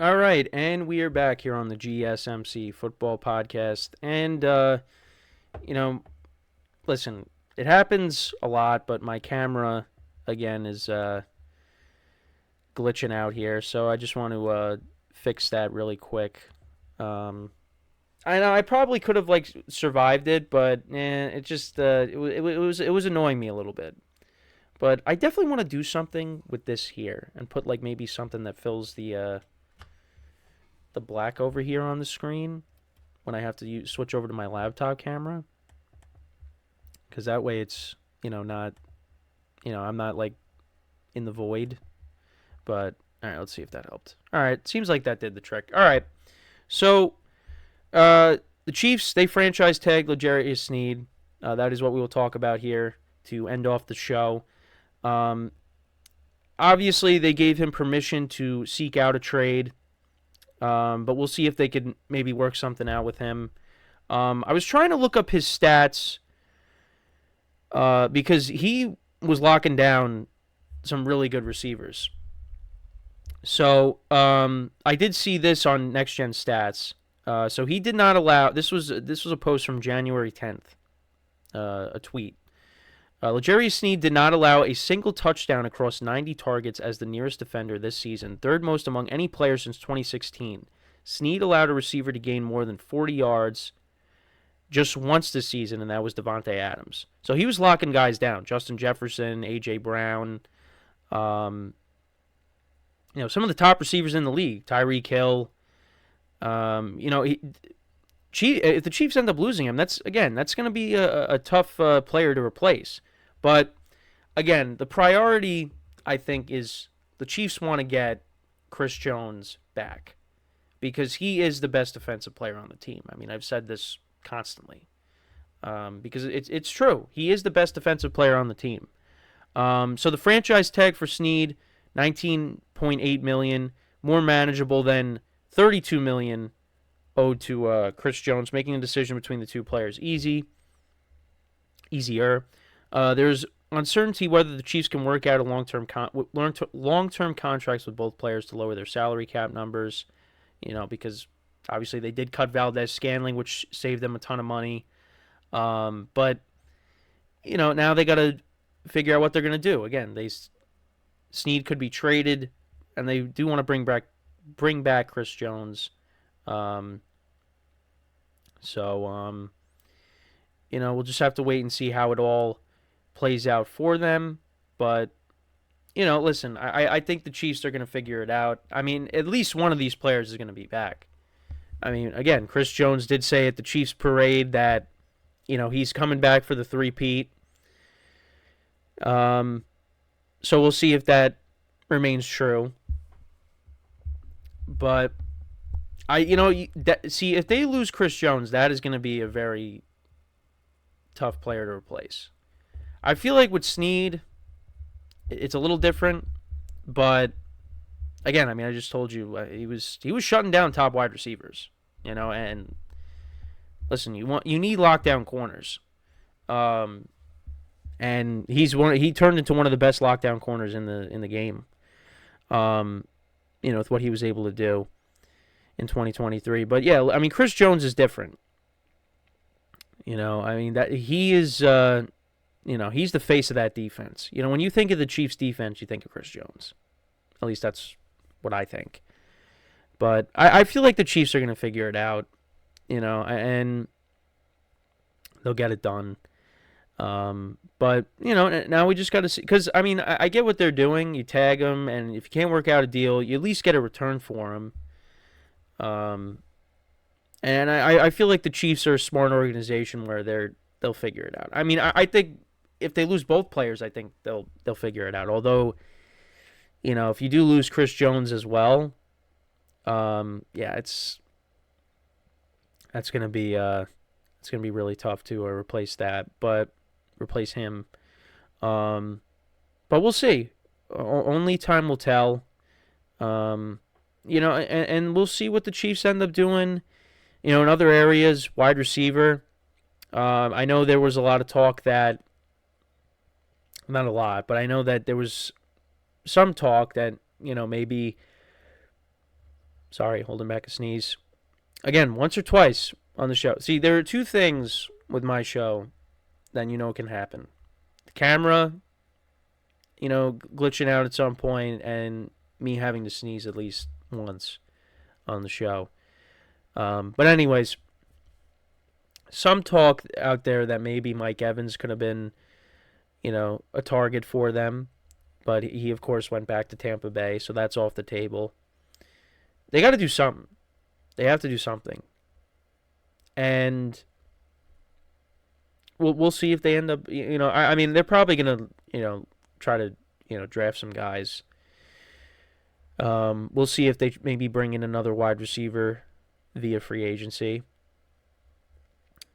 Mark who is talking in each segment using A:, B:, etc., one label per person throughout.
A: All right, and we are back here on the GSMC football podcast. And you know, listen, it happens a lot, but my camera again is glitching out here, so I just want to fix that really quick. Um, I know I probably could have like survived it, but it just it was annoying me a little bit. But I definitely want to do something with this here and put like maybe something that fills the black over here on the screen when I have to switch over to my laptop camera, because that way it's not I'm not like in the void. But all right, let's see if that helped. All right, seems like that did the trick. All right, so the Chiefs, they franchise tagged L'Jarius Sneed. That is what we will talk about here to end off the show. Um, Obviously, they gave him permission to seek out a trade, but we'll see if they could maybe work something out with him. I was trying to look up his stats because he was locking down some really good receivers. So I did see this on Next Gen Stats. So he did not allow. This was a post from January 10th, a tweet. L'Jarius Sneed did not allow a single touchdown across 90 targets as the nearest defender this season, third most among any player since 2016. Sneed allowed a receiver to gain more than 40 yards just once this season, and that was Devontae Adams. So he was locking guys down. Justin Jefferson, A.J. Brown, um, some of the top receivers in the league. Tyreek Hill. If the Chiefs end up losing him, that's going to be a tough player to replace. But again, the priority, I think, is the Chiefs want to get Chris Jones back because he is the best defensive player on the team. I mean, I've said this constantly because it's true. He is the best defensive player on the team. So the franchise tag for Sneed, $19.8 million, more manageable than $32 million owed to Chris Jones, making a decision between the two players easier. There's uncertainty whether the Chiefs can work out a long-term contracts with both players to lower their salary cap numbers. Because obviously they did cut Valdez-Scantling, which saved them a ton of money. But now they got to figure out what they're going to do. Again, Sneed could be traded, and they do want to bring back Chris Jones. We'll just have to wait and see how it all plays out for them. But, listen, I think the Chiefs are going to figure it out. I mean, at least one of these players is going to be back. I mean, again, Chris Jones did say at the Chiefs parade that, he's coming back for the three-peat. So we'll see if that remains true. But see, if they lose Chris Jones, that is going to be a very tough player to replace. I feel like with Sneed, it's a little different, but again, I mean, I just told you he was shutting down top wide receivers, and listen, you need lockdown corners, and he turned into one of the best lockdown corners in the game, with what he was able to do in 2023. But yeah, I mean, Chris Jones is different. I mean that he is, he's the face of that defense. When you think of the Chiefs' defense, you think of Chris Jones. At least that's what I think. But I feel like the Chiefs are going to figure it out, and they'll get it done. But now we just got to see, because I mean, I get what they're doing. You tag them, and if you can't work out a deal, you at least get a return for them. And I feel like the Chiefs are a smart organization where they'll figure it out. I mean, I think if they lose both players, I think they'll figure it out. Although, if you do lose Chris Jones as well, that's gonna be really tough to replace him. But we'll see. Only time will tell. And we'll see what the Chiefs end up doing. In other areas, wide receiver. I know there was a lot of talk that, not a lot, but I know that there was some talk that, maybe Sorry, holding back a sneeze. Again, once or twice on the show. See, there are two things with my show that can happen. The camera, glitching out at some point, and me having to sneeze at least once on the show. But anyways, some talk out there that maybe Mike Evans could have been, a target for them. But he, of course, went back to Tampa Bay, so that's off the table. They got to do something. They have to do something. And we'll see if they end up, I mean, they're probably going to, try to, draft some guys. We'll see if they maybe bring in another wide receiver via free agency.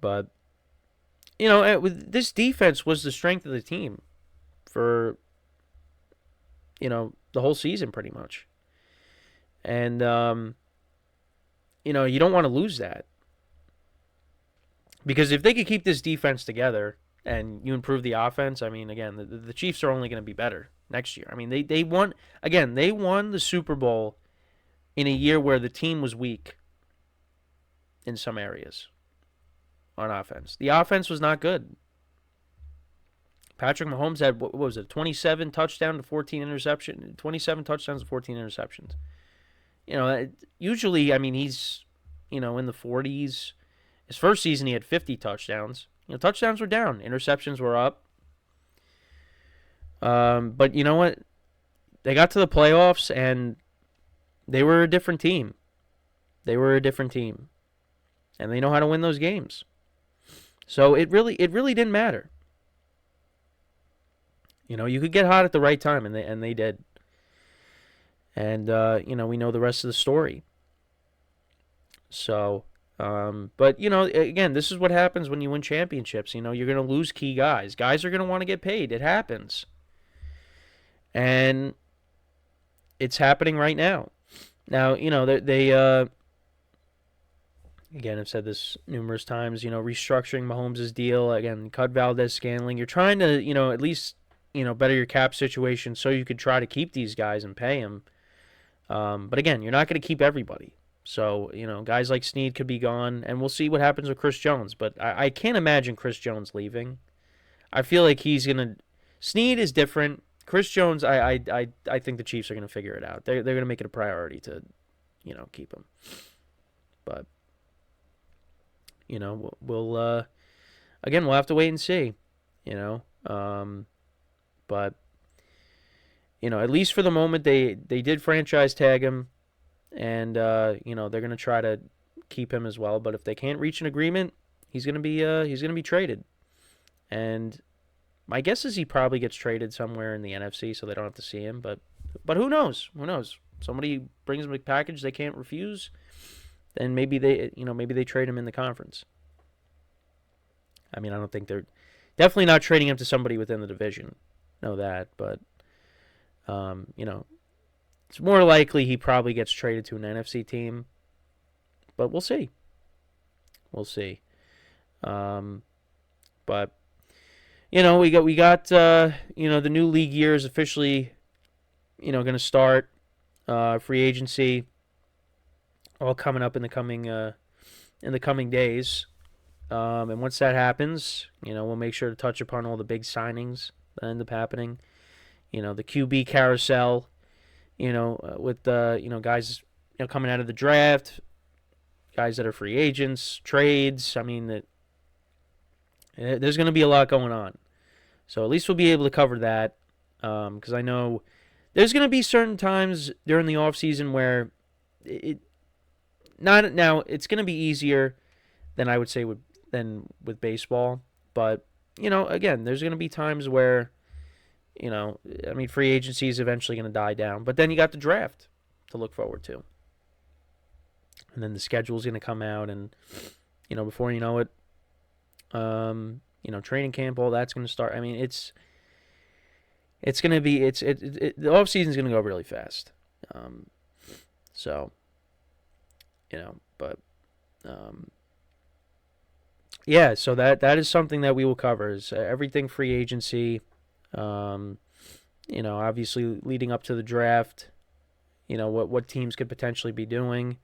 A: But, with this defense was the strength of the team for, the whole season pretty much. And, you don't want to lose that. Because if they could keep this defense together and you improve the offense, I mean, again, the Chiefs are only going to be better next year. I mean, they won the Super Bowl in a year where the team was weak in some areas on offense. The offense was not good. Patrick Mahomes had, what was it, 27 touchdowns to 14 interceptions, 27 touchdowns to 14 interceptions. Usually, I mean, he's, in the 40s. His first season, he had 50 touchdowns. Touchdowns were down. Interceptions were up. But you know what? They got to the playoffs, and they were a different team. They were a different team. And they know how to win those games. So it really didn't matter. You could get hot at the right time, and they did. And, we know the rest of the story. So... but, again, this is what happens when you win championships. You're going to lose key guys. Guys are going to want to get paid. It happens. And it's happening right now. Now, they again, I've said this numerous times, restructuring Mahomes' deal. Again, cut Valdez-Scantling. You're trying to, at least, better your cap situation so you could try to keep these guys and pay them. But, again, you're not going to keep everybody. So, guys like Sneed could be gone, and we'll see what happens with Chris Jones. But I can't imagine Chris Jones leaving. I feel like he's going to... Sneed is different. Chris Jones, I think the Chiefs are going to figure it out. They're going to make it a priority to, keep him. But, we'll again, we'll have to wait and see, But, at least for the moment, they did franchise tag him. And, they're going to try to keep him as well. But if they can't reach an agreement, he's going to be traded. And my guess is he probably gets traded somewhere in the NFC so they don't have to see him. But who knows? Who knows? Somebody brings him a package they can't refuse, then maybe they trade him in the conference. I mean, I don't think they're definitely not trading him to somebody within the division. Know that, but it's more likely he probably gets traded to an NFC team, but we'll see. We'll see. But we got the new league year is officially going to start. Free agency all coming up in the coming days. And once that happens, we'll make sure to touch upon all the big signings that end up happening. The QB carousel. With guys, coming out of the draft, guys that are free agents, trades. I mean, there's going to be a lot going on. So at least we'll be able to cover that, because I know there's going to be certain times during the off season where it's going to be easier than I would say than with baseball. But again, there's going to be times where. Free agency is eventually going to die down. But then you got the draft to look forward to. And then the schedule's going to come out. And, before you know it, training camp, all that's going to start. I mean, it's going to be, the offseason's going to go really fast. Yeah, so that is something that we will cover is everything free agency. Obviously leading up to the draft, what teams could potentially be doing.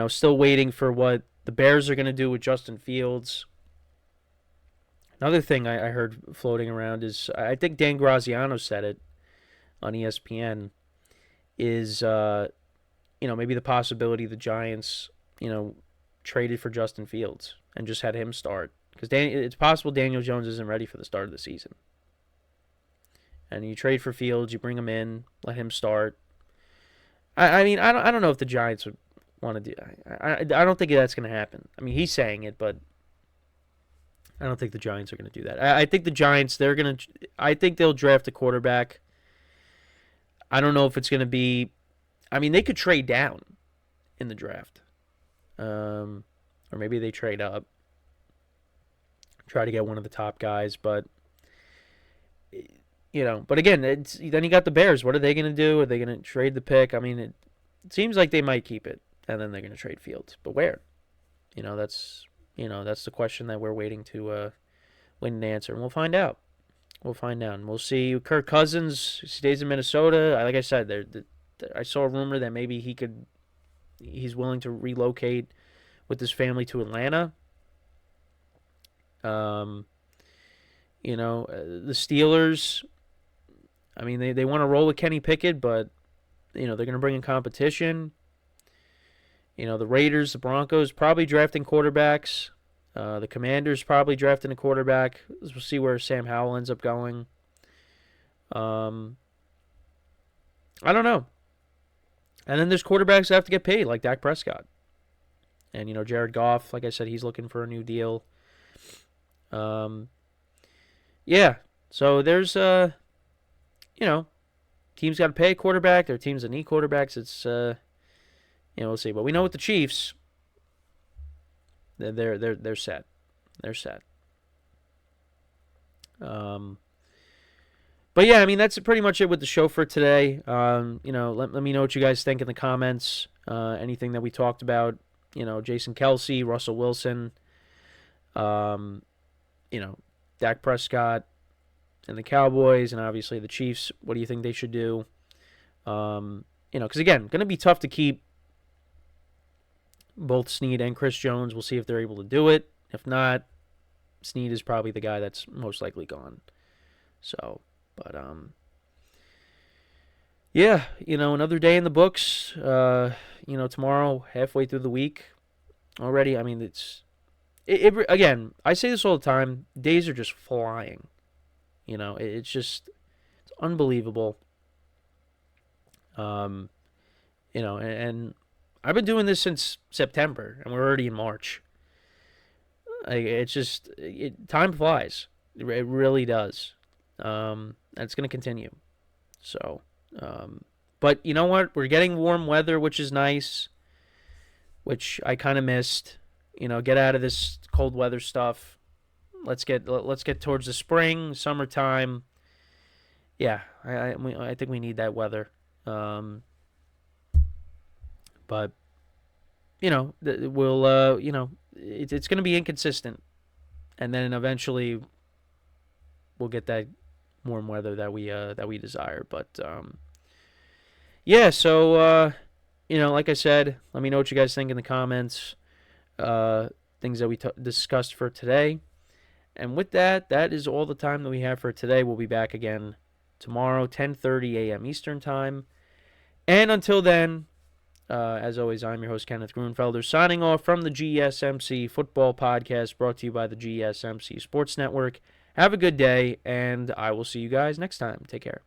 A: Still waiting for what the Bears are going to do with Justin Fields. Another thing I heard floating around is, I think Dan Graziano said it on ESPN, is maybe the possibility the Giants traded for Justin Fields and just had him start, because it's possible Daniel Jones isn't ready for the start of the season. And you trade for Fields, you bring him in, let him start. I mean, I don't know if the Giants would want to do. I don't think that's going to happen. I mean, he's saying it, but I don't think the Giants are going to do that. I think the Giants, I think they'll draft a quarterback. I don't know if it's going to be. I mean, they could trade down in the draft, or maybe they trade up, try to get one of the top guys. But but again, then you got the Bears. What are they going to do? Are they going to trade the pick? I mean, it seems like they might keep it, and then they're going to trade Fields. But where? That's the question that we're waiting to win an answer, and we'll find out. And we'll see. Kirk Cousins stays in Minnesota. Like I said, I saw a rumor that maybe he's willing to relocate with his family to Atlanta. The Steelers, I mean, they want to roll with Kenny Pickett, but they're going to bring in competition. The Raiders, the Broncos probably drafting quarterbacks. The Commanders probably drafting a quarterback. We'll see where Sam Howell ends up going. I don't know. And then there's quarterbacks that have to get paid, like Dak Prescott. And, Jared Goff, like I said, he's looking for a new deal. Yeah. So there's, teams got to pay a quarterback. There are teams that need quarterbacks. It's, we'll see. But we know with the Chiefs, they're set. They're set. But yeah, I mean, that's pretty much it with the show for today. Let me know what you guys think in the comments. Anything that we talked about, Jason Kelce, Russell Wilson, Dak Prescott and the Cowboys, and obviously the Chiefs. What do you think they should do? Because again, going to be tough to keep both Sneed and Chris Jones. We'll see if they're able to do it. If not, Sneed is probably the guy that's most likely gone. So, but yeah, another day in the books. Tomorrow, halfway through the week already. I mean, it again, I say this all the time. Days are just flying. It's unbelievable. And I've been doing this since September, and we're already in March. Time flies. It really does. And it's going to continue. So, but you know what? We're getting warm weather, which is nice, which I kind of missed. Get out of this cold weather stuff. Let's get towards the spring, summertime. Yeah, I think we need that weather. But we'll it's going to be inconsistent, and then eventually we'll get that warm weather that we desire. But yeah, so like I said, let me know what you guys think in the comments. Things that we discussed for today. And with that, that is all the time that we have for today. We'll be back again tomorrow, 10:30 a.m. Eastern Time. And until then, as always, I'm your host, Kenneth Grunfelder, signing off from the GSMC Football Podcast, brought to you by the GSMC Sports Network. Have a good day, and I will see you guys next time. Take care.